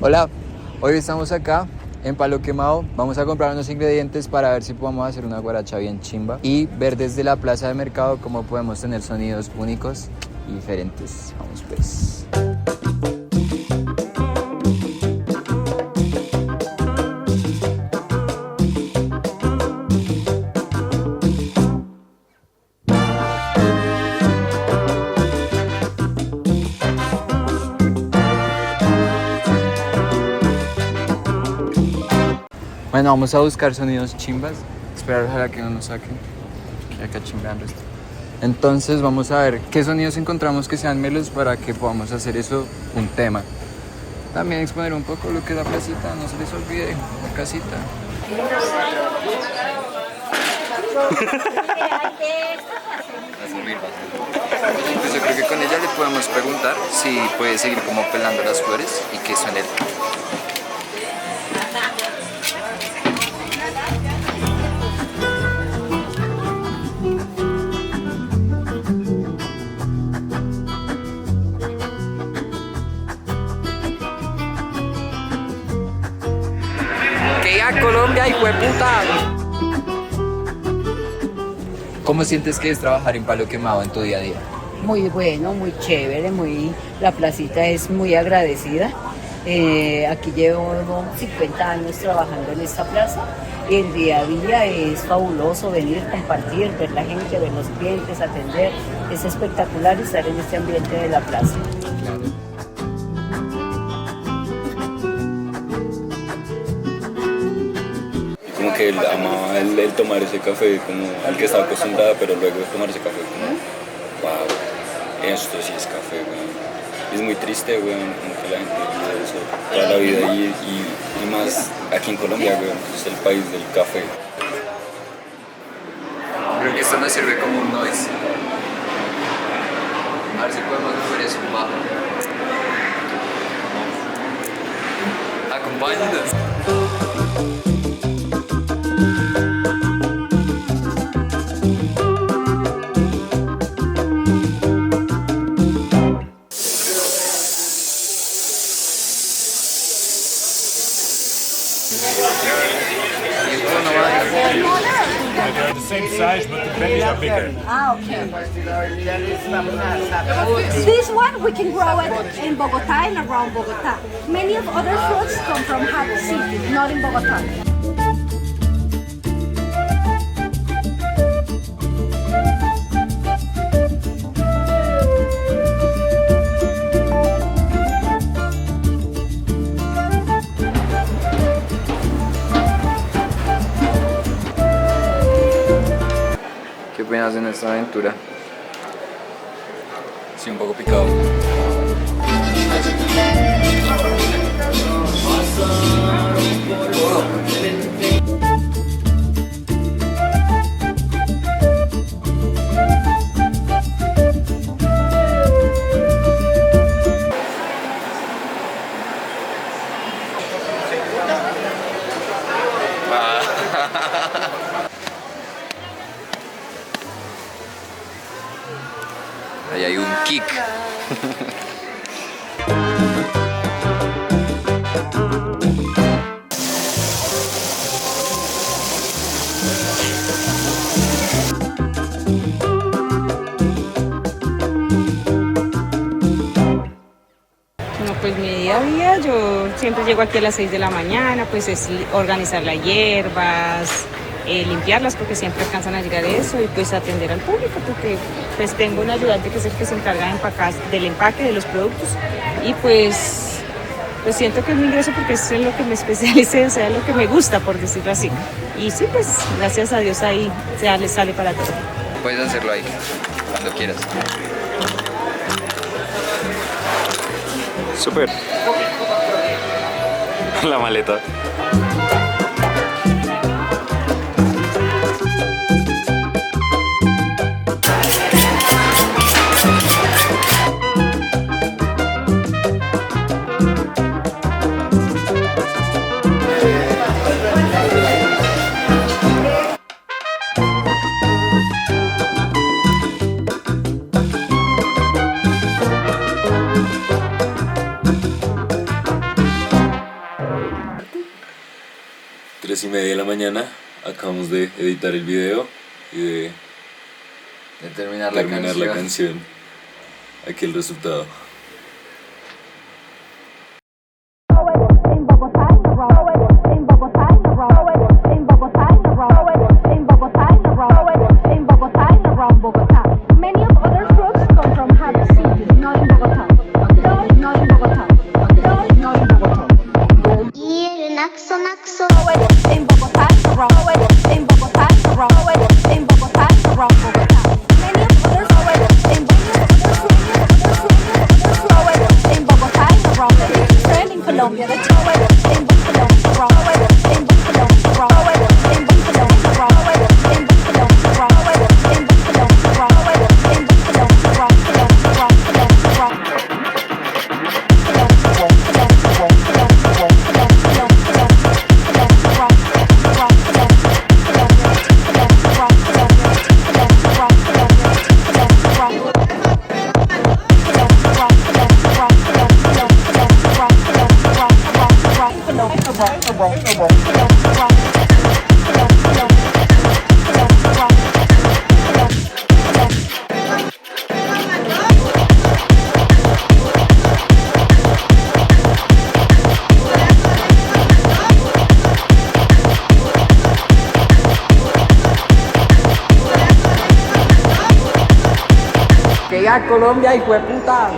Hola, hoy estamos acá en Palo Quemado. Vamos a comprar unos ingredientes para ver si podemos hacer una guaracha bien chimba y ver desde la plaza de mercado cómo podemos tener sonidos únicos y diferentes. Vamos pues. Bueno, vamos a buscar sonidos chimbas. Esperar ojalá que no nos saquen. Que acá chimbeando esto. Entonces vamos a ver qué sonidos encontramos que sean melos para que podamos hacer eso un tema. También exponer un poco lo que es la placita, no se les olvide, la casita. Pues yo creo que con ella le podemos preguntar si puede seguir como pelando las flores y que suene el... Colombia, hijo de puta. ¿Cómo sientes que es trabajar en Palo Quemado en tu día a día? Muy bueno, muy chévere, la placita es muy agradecida. Aquí llevo 50 años trabajando en esta plaza y el día a día es fabuloso venir, compartir, ver la gente, ver los clientes, atender. Es espectacular estar en este ambiente de la plaza. Claro. Como que él amaba el tomar ese café como al que estaba acostumbrada, pero luego de tomar ese café como, wow, esto sí es café, weón. Es muy triste, weón, como que la gente vive eso toda la vida y más aquí en Colombia, weón, que es el país del café. Creo que esto nos sirve como un noise. A ver si podemos mover eso bajo. Acompáñenos. They're the same size, but the bellies are bigger. Ah, okay. This one we can grow it in Bogota and around Bogota. Many of other fruits come from Hato City, not in Bogota. ¿Qué opinas en esta aventura? Sí, un poco picado. Ahí hay un kick. Bueno, pues mi día a día, yo siempre llego aquí a las 6 de la mañana, pues es organizar las hierbas, limpiarlas porque siempre alcanzan a llegar eso y pues atender al público porque pues tengo un ayudante que es el que se encarga de empacar, del empaque de los productos y pues siento que es mi ingreso porque eso es en lo que me especialicé, o sea, lo que me gusta por decirlo así. Y sí, pues gracias a Dios ahí les sale para todo. Puedes hacerlo ahí, cuando quieras. Súper. La maleta. 3:30 de la mañana. Acabamos de editar el video y de terminar la canción. Aquí el resultado. In Bogotá, in Bogotá, in Bogotá, in Bogotá, in Bogotá, and around Bogotá. Many of other fruits come from Harvard City, not in Bogotá. Not in Bogotá. Not in Bogotá. In Bogotá, in Bogotá, in Bogotá, around Bogotá. Many of others in Bogotá, around Bogotá. In Colombia, that's in Colombia, around in Colombia, around in Colombia, around in Colombia, around in Colombia, around in Colombia, Que ya Colombia, hijo de puta.